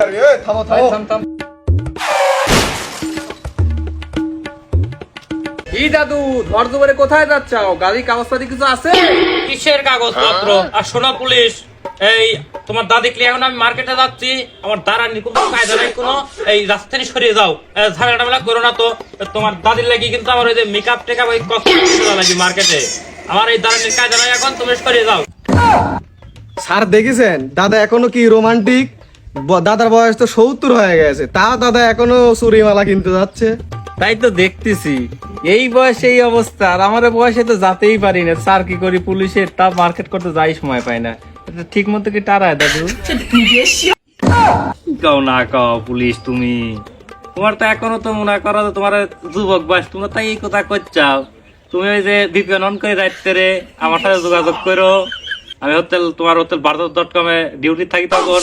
গাড়ি, এই থামো থামো। কি দাদু ধৈর্য ধরে কোথায় যাচ্ছাও? গাড়ি কাগজপাতি কিছু আছে? কিসের কাগজপত্র? আর শোনা পুলিশ, এই তোমার দাদি ক্লিয়ার, এখন আমি মার্কেটে যাচ্ছি, আমার দাঁড়ানি কোনো কায়দা নাই কোনো, এই রাস্তা থেকে সরিয়ে যাও, ঝামেলা টামেলা করো না তো। তোমার দাদির লাগি কিন্তু আমার ওই যে মেকআপ টেকআপ ওই কষ্ট লাগি মার্কেটে, আমার এই দাঁড়ানির কায়দা নাই, এখন তুমি সরিয়ে যাও। স্যার দেখেছেন দাদা এখনো কি রোমান্টিক? দাদার বয়স তো 70 হয়ে গেছে, তাও দাদা এখনো চুরিমালা কিনতে যাচ্ছে। তাই তো দেখতেছি, এই বয়সে এই অবস্থা, আর আমার বয়সে তো যেতেই পারি না। স্যার কি করি, পুলিশের তা মার্কেট করতে যাই সময় পাই না। এটা ঠিক মতো কি টারায় দাদু? কাও না কাও পুলিশ, তুমি তোমার তো এখনো তো মনে করো তোমার যুবক বয়স, তোমরা তাই এই কথা করছাও। তুমি ওই যে বিপণন করে রাখতে রে আমার সাথে যোগাযোগ করো, আমি তোমার হোটেল ভারত.com এ ডিউটি থাকি, তখন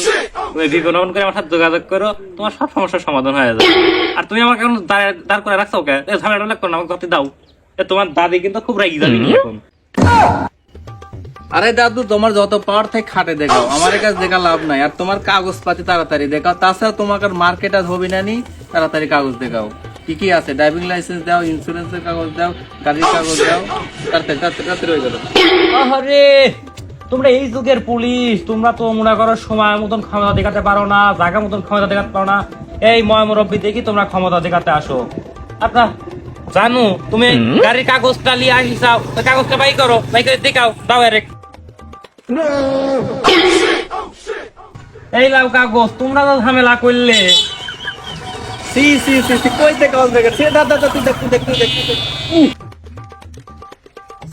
তুমি বিপণন করে আমার সাথে যোগাযোগ করো, তোমার সব সমস্যার সমাধান হয়ে যাবে। আর তুমি আমাকে এখন দাঁড় করে রাখছো কে? ঝামেলা লাগতো না, আমাকে গতি দাও। তোমার দাদি কিন্তু খুব রাগি যাবে এখন। আরে দাদু, তোমার যত পাওয়ার থেকে খাটে দেখাও, আমার কাছে দেখা লাভ নাই। আর তোমার কাগজপাতি তাড়াতাড়ি দেখাও, তাছাড়া তোমাকে মার্কেট আর হবি না নি। তাড়াতাড়ি কাগজ দেখাও, কি কি আছে, ড্রাইভিং লাইসেন্স দাও, ইন্স্যুরেন্সের কাগজ দাও, গাড়ির কাগজ দাও, তাড়াতাড়ি তাড়াতাড়ি হয়ে গেল। আরে তোমরা এই যুগের পুলিশ, তোমরা তো মনে করো সময় মতন ক্ষমতা দেখাতে পারো না, জায়গা মতন ক্ষমতা দেখাতে পারো না। এই ময় মুরব্বী দেখি তোমরা ক্ষমতা দেখাতে আসো। আপনার জানো তুমি গাড়ির কাগজটা নিয়ে আসিসাও, কাগজটা বাই করো, বাই করে দেখাও, দাও এর এই লাও কাগজ। তোমরা তো ঝামেলা করলে। সি সি সি সি, কই থেকে কাগজ দেখে? সে দাদা তুই দেখ তুই দেখ তুই দেখ।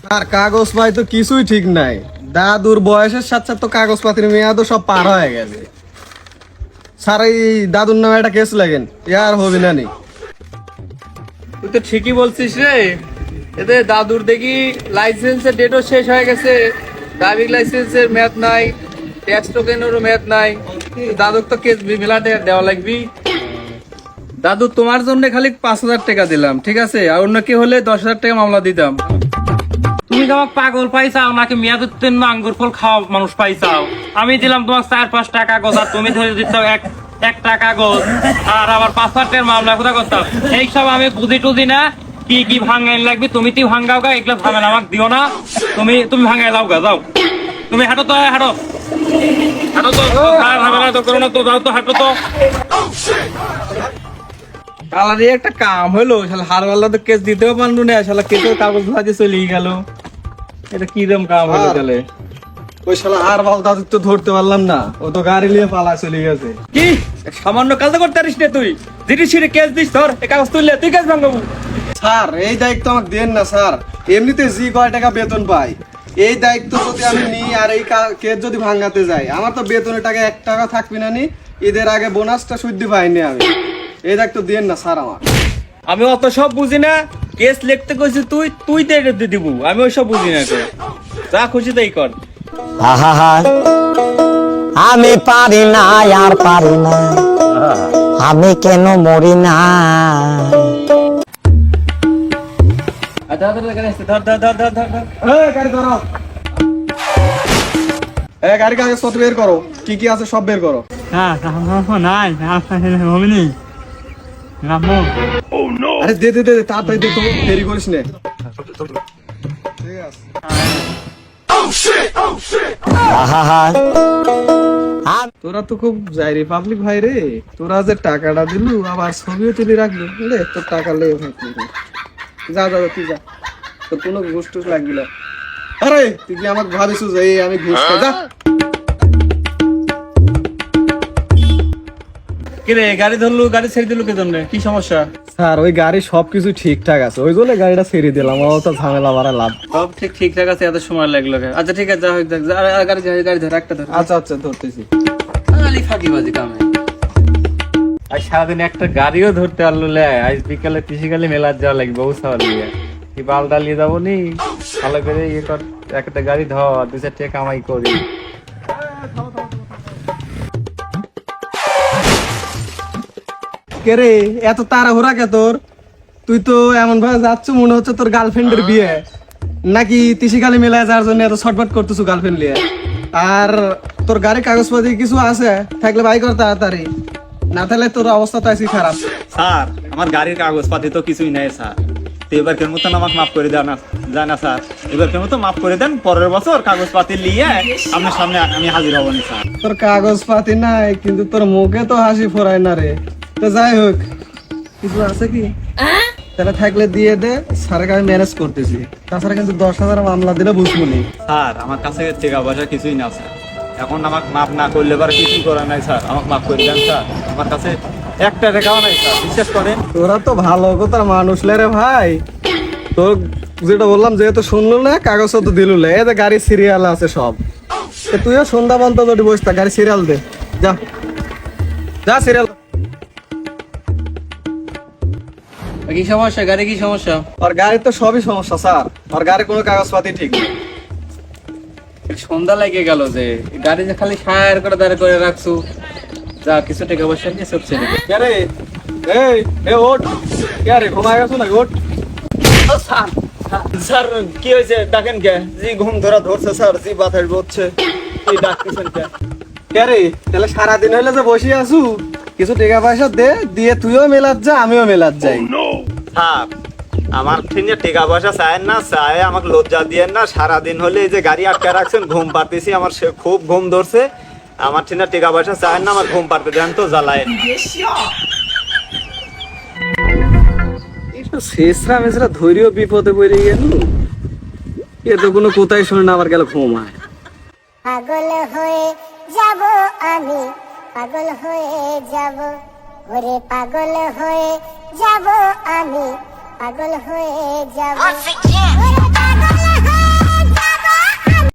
স্যার কাগজ পাই তো কিছুই ঠিক নাই, দাদুর বয়সের সাথে সাথে তো কাগজপাতির মেয়াদও সব পার হয়ে গেছে। স্যার এই দাদুর নামে একটা কেস লাগেন, ইয়ার হবি না নি। তুই তো ঠিকই বলছিস রে। এতে দাদুর দেখি লাইসেন্সের ডেটও শেষ হয়ে গেছে, ড্রাইভিং লাইসেন্সের মেয়াদ নাই, ট্যাক্স টোকেনেরও মেয়াদ নাই। দাদুর তো কেস মেলাতে দেওয়া লাগবি। দাদু তোমার জন্য খালি 5,000 টাকা দিলাম, ঠিক আছে? আর অন্য কি হলে 10,000 টাকা মামলা দিতাম। তুমি তো আমাকে পাগল পাইছাও নাকি? মেয়াদ উত্তীর্ণ আঙ্গুর ফল খাওয়া মানুষ পাইছাও। আমি দিলাম তোমাকে 4-5 টাকা কাগজ, আর তুমি ধরে দিচ্ছ এক টাকা কাগজ, আর আবার 5,000 টাকার মামলা কোথা করতাম? এইসব আমি বুঝি টুঝি না, কি কি ভাঙ্গাই লাগবে তুমি তুই ভাঙ্গাও গা, এগুলো ঝামেলা আমাকে দিও না। তুমি ভাঙ্গাই লাও গা, যাও তুমি, হাঁটো তো, হাঁটো হাঁটো তো, ঝামেলা তো করো না তো, যাও তো, হাঁটো তো। কালারে একটা কাম হলো, শালা হারওয়ালা তো কেস দিতেও পারলো না, শালা কেসের কাগজ ভাজে চলে গেল। এটা কিরম কাম হলো তাহলে? ওই শালা আর বাল দাদু তো ধরতে পারলাম না, ও তো গাড়ি নিয়ে পালা চলে গেছে। কি সামান্য কাজ করতে পারিস না তুই? জিডি সিডি কেস দিস, ধর এই কাগজ তুললে তুই কেস ভাঙাবো। স্যার এই দায়িত্ব আমাকে দেন না স্যার, এমনিতে জি কয় টাকা বেতন পাই, এই দায়িত্ব যদি আমি নিই আর এই কেস যদি ভাঙাতে যাই, আমার তো বেতনের টাকা 1 টাকা থাকবি না নি। ঈদের আগে বোনাসটা শুদ্ধি পাইনি আমি, এই দায়িত্ব দেন না স্যার আমার। আমি অত সব বুঝি না, কেস লিখতে কইছিস তুই, তুই তো এটা দিব, আমি ওই সব বুঝি না। যা খুশি তাই কর। আহা, আমি পারি না আর পারি না, আমি কেন মরি না। ধর ধর ধর ধর ধর ধর ধর। গাড়ি ধরো, গাড়ি কাগজপত্র বের করো, কি কি আছে সব বের করো। আরে দে দে দে, তাড়াতাড়ি দে তো, দেরি করিস না। ঠিক আছে। আহা, তোরা তো খুব যাই রে পাবলিক ভাই রে, তোরা যে টাকাটা দিলু আবার ছবিও তুলে রাখলো, বুঝলে তোর টাকা লেগে থাকলো। যা যা তুই যা, তোর কোনো ঘুষ টুস লাগবে না। আরে তুই কি আমাকে ভাবিস যে এই আমি ঘুষ খাই? যা। কিরে গাড়ি ধরলু, গাড়ি ছেড়ে দিলু কে জন্য? কি সমস্যা? স্যার ওই গাড়ি সবকিছু ঠিকঠাক আছে, ওই জন্য গাড়িটা ছেড়ে দিলাম, অত ঝামেলা মারা লাভ। সব ঠিকঠাক আছে, এত সময় লাগলো কেন? আচ্ছা ঠিক আছে, যা হোক দেখ, গাড়ি গাড়ি ধর, একটা ধর। আচ্ছা আচ্ছা ধরতেছি। খালি ফাঁকিবাজি কামে। আজ সারাদিন একটা গাড়িও ধরতে পারলো লে, আজ বিকালে কৃষিকালে মেলার যাওয়া লাগবে, বউ সাওয়া লিয়ে কি বাল ডালিয়ে যাবো নি, ভালো করে ইয়ে কর, একটা গাড়ি ধর, 2-4 টাকা কামাই করি। কে রে এত তাড়াহুড়া কে তোর? তুই তো এমন ভাবে যাচ্ছ মনে হচ্ছে তোর গার্লফ্রেন্ডের বিয়ে, নাকি তিসিকালি মেলায় যাওয়ার জন্য এত ছটফট করতেছো গার্লফ্রেন্ড নিয়ে? আর তোর গাড়ির কাগজপাতি কিছু আছে থাকলে বাই কর তাড়াতাড়ি, না তাহলে তোর অবস্থা তো আজকে খারাপ। স্যার আমার গাড়ির কাগজপাতি তো কিছুই নেই স্যার, তো এবারকের মতন আমাকে মাফ করে দেন না, যায় না স্যার, এবারকের মতো মাফ করে দেন, পরের বছর কাগজপাতি নিয়ে আপনার সামনে আমি হাজির হব না স্যার। তোর কাগজ পাতি নাই কিন্তু তোর মুখে তো হাসি ফোরায় না রে। তো যাই হোক, কিছু আছে কি তাহলে থাকলে দিয়ে দে, স্যারকে আমি ম্যানেজ করতেছি। তাছাড়া কিন্তু 10,000 মামলা দিলে বুঝবো নি। স্যার আমার কাছে টাকা পয়সা কিছুই না স্যার, এখন আমাকে মাফ না করলে এবার কিছুই করার নাই স্যার, আমাকে মাফ করে দেন স্যার, আমার কাছে একটা টাকাও নাই স্যার, বিশ্বাস করেন। তোরা তো ভালো কথার মানুষ রে ভাই। তোর যেটা বললাম যেহেতু শুনলো না, কাগজ তো দিল না, এই যে গাড়ি সিরিয়াল আছে সব। তো তুইও সন্ধ্যা বন্ধ যদি বসে থাক, গাড়ি সিরিয়াল দে, যা যা সিরিয়াল। কি সমস্যা, গাড়ি কি সমস্যা? আর গাড়ি তো সবই সমস্যা স্যার, আর গাড়ি কোনো কাগজপাতি ঠিক নেই। সন্ধ্যা লেগে গেল যে গাড়ি যে খালি সার করে দাঁড় করে রাখছো, যা কিছু টাকা পয়সা নিয়ে সব ছেড়ে দে। কে রে? এই এ ওঠ, কে রে ঘুমায় গেছো নাকি? ওঠ। স্যার কি হয়েছে ডাকেন কে? জি ঘুম ধরছে স্যার, জি বাতাস বলছে, কি ডাকতেছেন কে? কে রে? তাহলে সারাদিন হইলে যে বসে আছু, কিছু টাকা পয়সা দে, দিয়ে তুইও মেলাত যা, আমিও মেলাত যাই। স্যার আমার থেকে টাকা পয়সা চায়েন না, চায়ে আমাকে লজ্জা দিয়েন না, সারাদিন হলে এই যে গাড়ি আটকে রাখছেন, ঘুম পাড়তেছি, আমার খুব ঘুম ধরছে, আমার থেকে টাকা পয়সা চায়েন না, আমার ঘুম পাড়তে দেন তো, জ্বালায়। শেষরা মেসরা ধৈর্য বিপদে পড়ে গেল, এ তো কোনো কোথায় শুনে না, আবার গেল ঘুমায়। পাগল হয়ে যাব আমি, পাগল হয়ে যাব, ওরে পাগল হয়ে যাব আমি, পাগল হয়ে যাব।